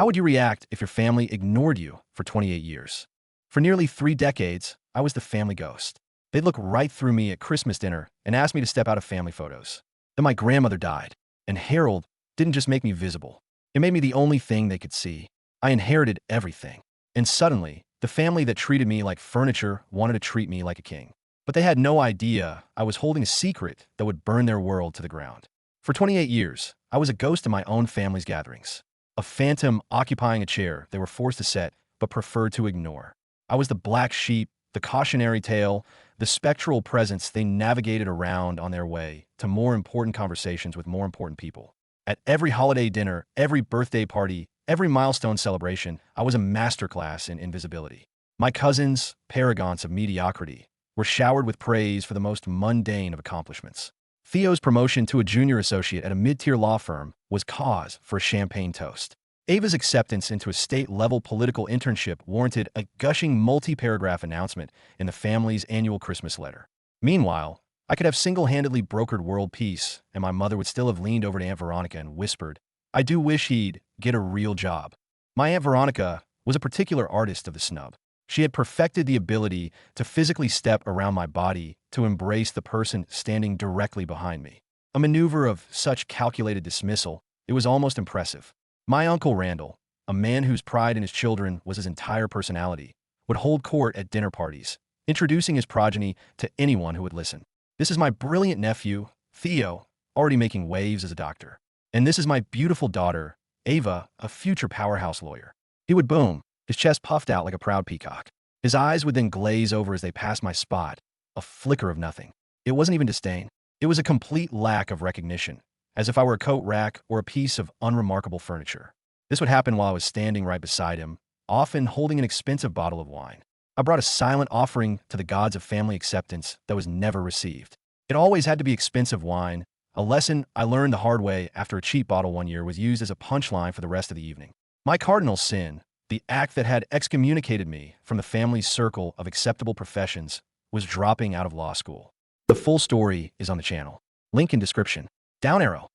How would you react if your family ignored you for 28 years? For nearly 3 decades, I was the family ghost. They'd look right through me at Christmas dinner and ask me to step out of family photos. Then my grandmother died, and Harold didn't just make me visible. It made me the only thing they could see. I inherited everything. And suddenly, the family that treated me like furniture wanted to treat me like a king. But they had no idea I was holding a secret that would burn their world to the ground. For 28 years, I was a ghost in my own family's gatherings. A phantom occupying a chair they were forced to sit but preferred to ignore. I was the black sheep, the cautionary tale, the spectral presence they navigated around on their way to more important conversations with more important people. At every holiday dinner, every birthday party, every milestone celebration, I was a masterclass in invisibility. My cousins, paragons of mediocrity, were showered with praise for the most mundane of accomplishments. Theo's promotion to a junior associate at a mid-tier law firm was cause for a champagne toast. Ava's acceptance into a state-level political internship warranted a gushing multi-paragraph announcement in the family's annual Christmas letter. Meanwhile, I could have single-handedly brokered world peace, and my mother would still have leaned over to Aunt Veronica and whispered, "I do wish he'd get a real job." My Aunt Veronica was a particular artist of the snub. She had perfected the ability to physically step around my body to embrace the person standing directly behind me. A maneuver of such calculated dismissal, it was almost impressive. My Uncle Randall, a man whose pride in his children was his entire personality, would hold court at dinner parties, introducing his progeny to anyone who would listen. "This is my brilliant nephew, Theo, already making waves as a doctor. And this is my beautiful daughter, Ava, a future powerhouse lawyer." He would boom, his chest puffed out like a proud peacock. His eyes would then glaze over as they passed my spot, a flicker of nothing. It wasn't even disdain. It was a complete lack of recognition, as if I were a coat rack or a piece of unremarkable furniture. This would happen while I was standing right beside him, often holding an expensive bottle of wine. I brought a silent offering to the gods of family acceptance that was never received. It always had to be expensive wine, a lesson I learned the hard way after a cheap bottle one year was used as a punchline for the rest of the evening. My cardinal sin, the act that had excommunicated me from the family's circle of acceptable professions, was dropping out of law school. The full story is on the channel. Link in description. Down arrow.